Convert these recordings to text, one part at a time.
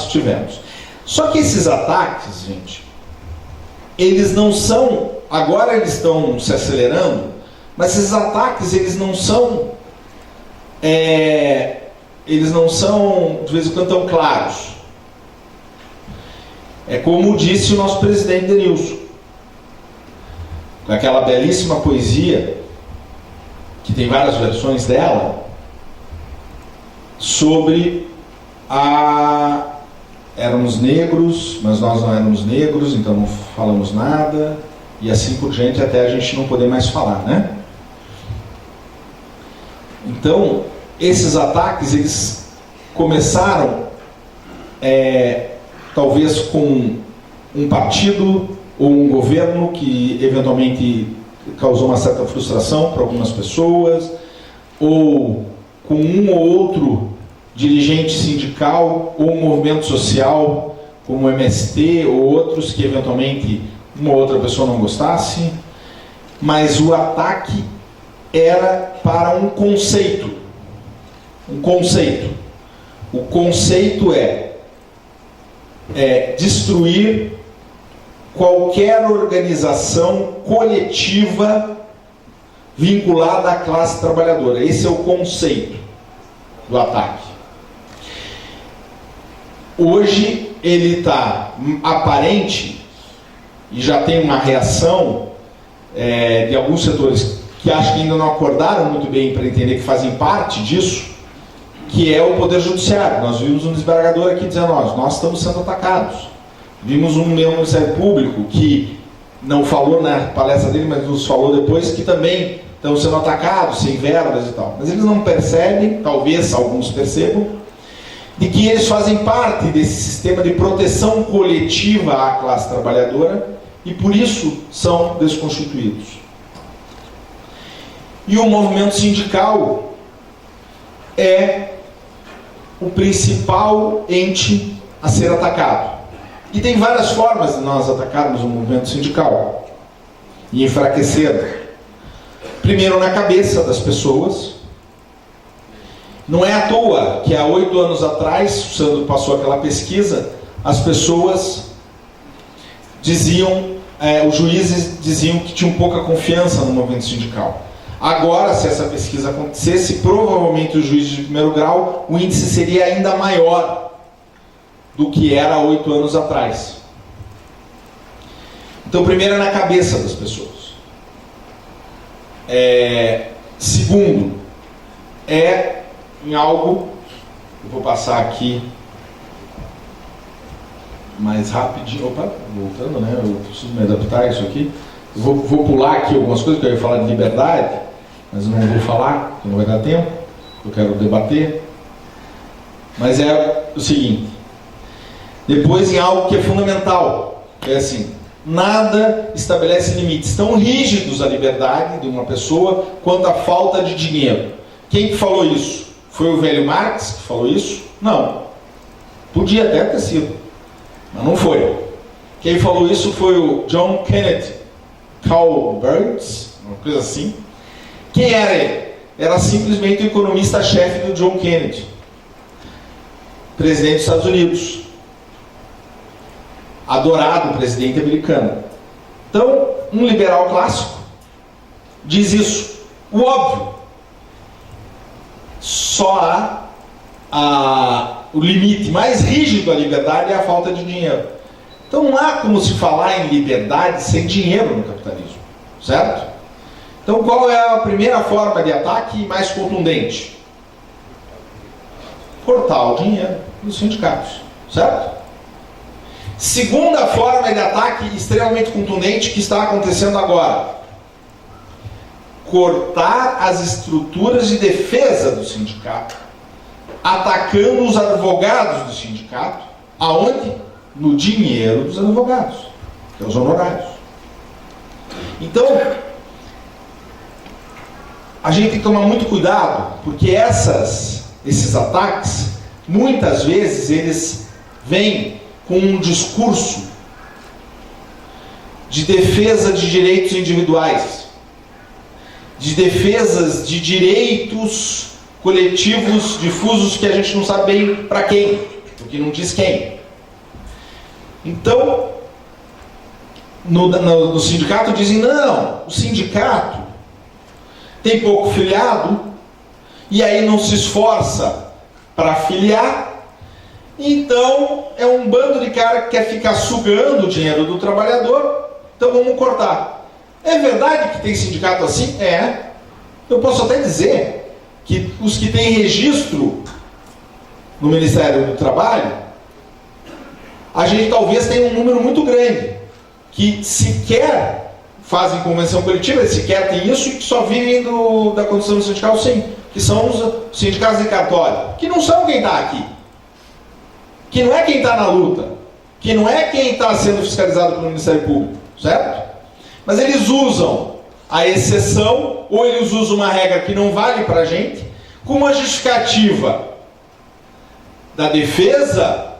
tivemos. Só que esses ataques, gente, eles não são, agora eles estão se acelerando, mas esses ataques, eles não são, de vez em quando, tão claros. É como disse o nosso presidente Denilson, com aquela belíssima poesia, que tem várias versões dela, sobre éramos negros, mas nós não éramos negros, então não falamos nada, e assim por diante, até a gente não poder mais falar, né? Então, esses ataques, eles começaram, talvez com um partido ou um governo que eventualmente causou uma certa frustração para algumas pessoas, ou com um ou outro dirigente sindical ou um movimento social, como o MST ou outros que eventualmente uma ou outra pessoa não gostasse, mas o ataque era para um conceito. Um conceito. O conceito é destruir qualquer organização coletiva vinculada à classe trabalhadora. Esse é o conceito do ataque. Hoje ele está aparente e já tem uma reação de alguns setores que acho que ainda não acordaram muito bem para entender que fazem parte disso, que é o Poder Judiciário. Nós vimos um desembargador aqui dizendo, nós estamos sendo atacados. Vimos um Ministério Público que não falou na palestra dele, mas nos falou depois, que também estão sendo atacados, sem verbas e tal. Mas eles não percebem, talvez alguns percebam, de que eles fazem parte desse sistema de proteção coletiva à classe trabalhadora e por isso são desconstituídos. E o movimento sindical é o principal ente a ser atacado. E tem várias formas de nós atacarmos o movimento sindical e enfraquecê-lo. Primeiro, na cabeça das pessoas. Não é à toa que há 8 anos atrás, o Sandro passou aquela pesquisa, as pessoas diziam, os juízes diziam que tinham pouca confiança no movimento sindical. Agora, se essa pesquisa acontecesse, provavelmente os juízes de primeiro grau, o índice seria ainda maior do que era há 8 anos atrás. Então, primeiro é na cabeça das pessoas. Segundo, em algo, eu vou passar aqui mais rapidinho, voltando, né? Eu preciso me adaptar a isso aqui. Eu vou pular aqui algumas coisas, que eu ia falar de liberdade, mas não vou falar, porque não vai dar tempo, eu quero debater. Mas é o seguinte, depois em algo que é fundamental, é assim, nada estabelece limites tão rígidos à liberdade de uma pessoa quanto a falta de dinheiro. Quem que falou isso? Foi o velho Marx que falou isso? Não. Podia até ter sido, mas não foi. Quem falou isso foi o John Kennedy Calverts, uma coisa assim. Quem era ele? Era simplesmente o economista-chefe do John Kennedy, presidente dos Estados Unidos, adorado presidente americano. Então, um liberal clássico diz isso. O óbvio. Só o limite mais rígido à liberdade é a falta de dinheiro. Então não há como se falar em liberdade sem dinheiro no capitalismo, certo? Então qual é a primeira forma de ataque mais contundente? Cortar o dinheiro dos sindicatos, certo? Segunda forma de ataque extremamente contundente que está acontecendo agora: cortar as estruturas de defesa do sindicato, atacando os advogados do sindicato. Aonde? No dinheiro dos advogados, que é os honorários. Então, a gente tem que tomar muito cuidado, porque esses ataques, muitas vezes, eles vêm com um discurso de defesa de direitos individuais, de defesas de direitos coletivos difusos que a gente não sabe bem para quem, que não diz quem. Então, no sindicato dizem, não, o sindicato tem pouco filiado, e aí não se esforça para filiar, então é um bando de cara que quer ficar sugando o dinheiro do trabalhador, então vamos cortar. É verdade que tem sindicato assim? É. Eu posso até dizer que os que têm registro no Ministério do Trabalho, a gente talvez tenha um número muito grande, que sequer fazem convenção coletiva, sequer tem isso, e que só vivem da condição sindical, sim, que são os sindicatos de cartório, que não são quem está aqui, que não é quem está na luta, que não é quem está sendo fiscalizado pelo Ministério Público, certo? Mas eles usam a exceção, ou eles usam uma regra que não vale para a gente, com uma justificativa da defesa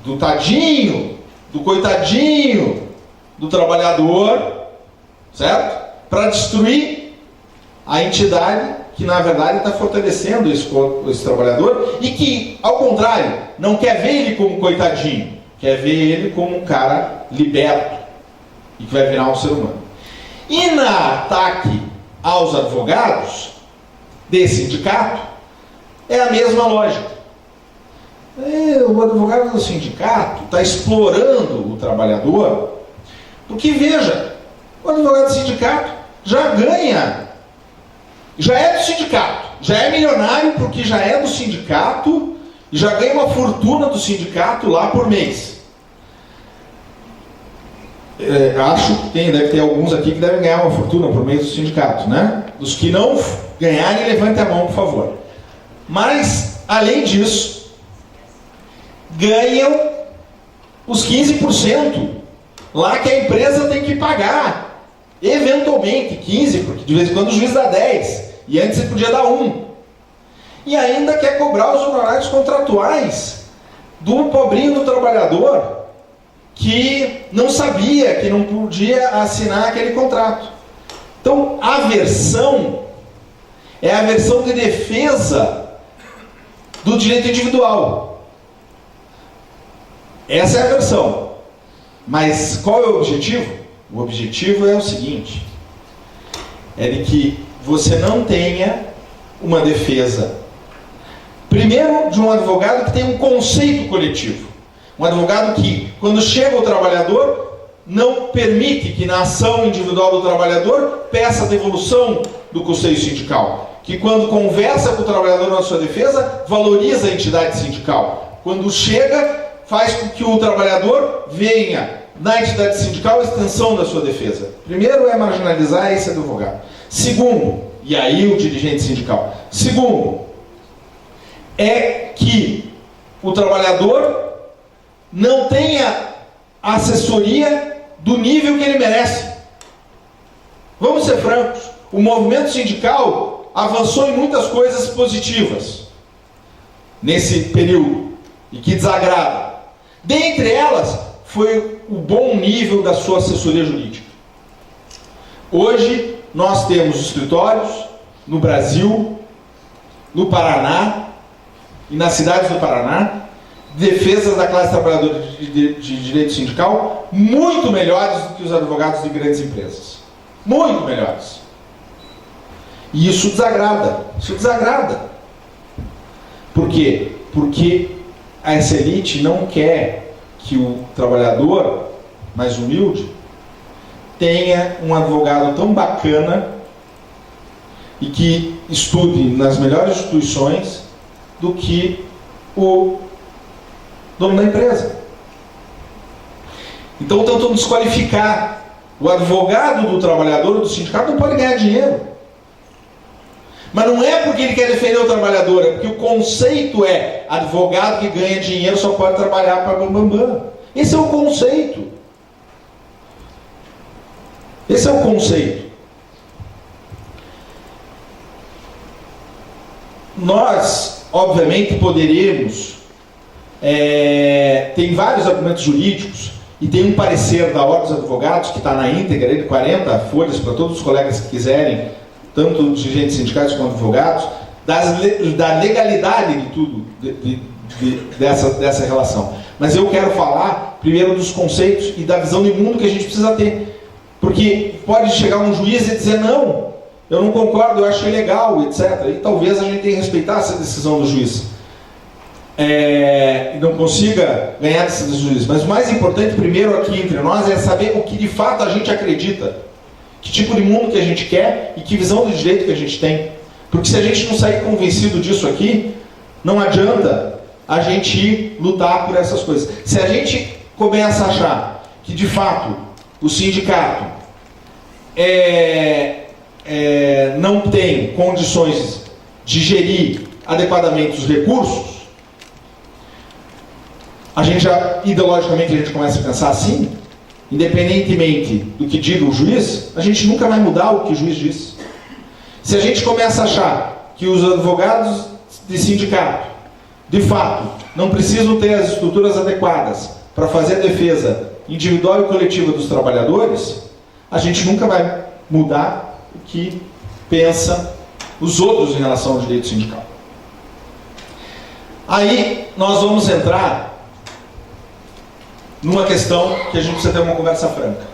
do tadinho, do coitadinho, do trabalhador, certo? Para destruir a entidade que, na verdade, está fortalecendo esse trabalhador e que, ao contrário, não quer ver ele como coitadinho, quer ver ele como um cara liberto e que vai virar um ser humano. E na ataque aos advogados desse sindicato, é a mesma lógica. O advogado do sindicato está explorando o trabalhador, porque, veja, o advogado do sindicato já ganha, já é do sindicato, já é milionário porque já é do sindicato e já ganha uma fortuna do sindicato lá por mês. Acho que deve ter alguns aqui que devem ganhar uma fortuna por mês do sindicato, né? Os que não ganharem, levantem a mão, por favor. Mas, além disso, ganham os 15% lá que a empresa tem que pagar. Eventualmente, 15%, porque de vez em quando o juiz dá 10%, e antes ele podia dar 1%. E ainda quer cobrar os honorários contratuais do pobrinho do trabalhador, que não sabia, que não podia assinar aquele contrato. Então, a versão é a versão de defesa do direito individual. Essa é a versão. Mas qual é o objetivo? O objetivo é o seguinte: é de que você não tenha uma defesa, primeiro, de um advogado que tem um conceito coletivo. Um advogado que, quando chega o trabalhador, não permite que na ação individual do trabalhador peça a devolução do custeio sindical. Que quando conversa com o trabalhador na sua defesa, valoriza a entidade sindical. Quando chega, faz com que o trabalhador venha na entidade sindical a extensão da sua defesa. Primeiro é marginalizar esse advogado. Segundo, e aí o dirigente sindical. Segundo, é que o trabalhador não tenha assessoria do nível que ele merece. Vamos ser francos, o movimento sindical avançou em muitas coisas positivas nesse período e que desagrada. Dentre elas, foi o bom nível da sua assessoria jurídica. Hoje, nós temos escritórios no Brasil, no Paraná e nas cidades do Paraná, defesas da classe trabalhadora de direito sindical muito melhores do que os advogados de grandes empresas. Muito melhores. E isso desagrada. Isso desagrada. Por quê? Porque essa elite não quer que o trabalhador mais humilde tenha um advogado tão bacana e que estude nas melhores instituições do que o dono da empresa. Então tentam desqualificar. O advogado do trabalhador, do sindicato, não pode ganhar dinheiro. Mas não é porque ele quer defender o trabalhador, é porque o conceito é: advogado que ganha dinheiro só pode trabalhar para bambambam. Esse é o conceito. Esse é o conceito. Nós, obviamente, poderíamos... tem vários argumentos jurídicos e tem um parecer da Ordem dos Advogados que está na íntegra, de 40 folhas para todos os colegas que quiserem, tanto dirigentes sindicais como advogados, da legalidade de tudo, dessa relação. Mas eu quero falar primeiro dos conceitos e da visão de mundo que a gente precisa ter. Porque pode chegar um juiz e dizer, não, eu não concordo, eu acho ilegal, etc. E talvez a gente tenha que respeitar essa decisão do juiz. E não consiga ganhar essa decisão do juiz. Mas o mais importante, primeiro, aqui entre nós, é saber o que de fato a gente acredita. Que tipo de mundo que a gente quer e que visão de direito que a gente tem. Porque se a gente não sair convencido disso aqui, não adianta a gente ir lutar por essas coisas. Se a gente começa a achar que de fato o sindicato não tem condições de gerir adequadamente os recursos, a gente já, ideologicamente, a gente começa a pensar assim, independentemente do que diga o juiz, a gente nunca vai mudar o que o juiz diz. Se a gente começa a achar que os advogados de sindicato, de fato, não precisam ter as estruturas adequadas para fazer a defesa individual e coletiva dos trabalhadores, a gente nunca vai mudar o que pensa os outros em relação ao direito sindical. Aí nós vamos entrar numa questão que a gente precisa ter uma conversa franca.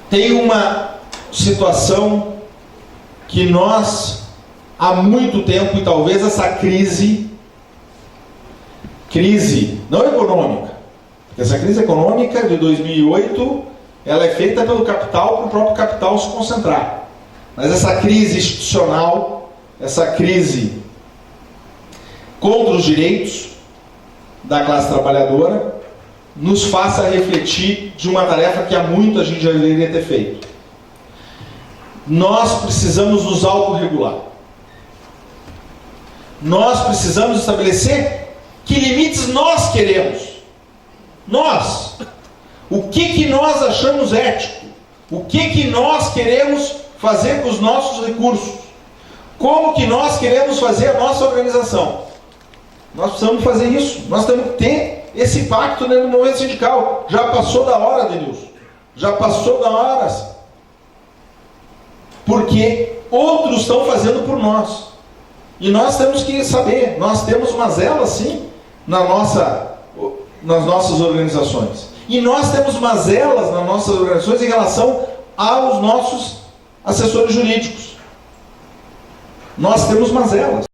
Tem uma situação que nós, há muito tempo, e talvez essa crise não econômica, porque essa crise econômica de 2008, ela é feita pelo capital, para o próprio capital se concentrar. Mas essa crise institucional, essa crise contra os direitos da classe trabalhadora, nos faça refletir de uma tarefa que há muito a gente já deveria ter feito. Nós precisamos nos autorregular. Nós precisamos estabelecer que limites nós queremos. Nós. O que nós achamos ético? O que nós queremos fazer com os nossos recursos? Como que nós queremos fazer a nossa organização? Nós precisamos fazer isso. Nós temos que ter esse pacto no movimento sindical. Já passou da hora, Denilson. Já passou da hora. Porque outros estão fazendo por nós. E nós temos que saber. Nós temos uma zela, sim, nas nossas organizações. E nós temos mazelas nas nossas organizações em relação aos nossos assessores jurídicos. Nós temos mazelas.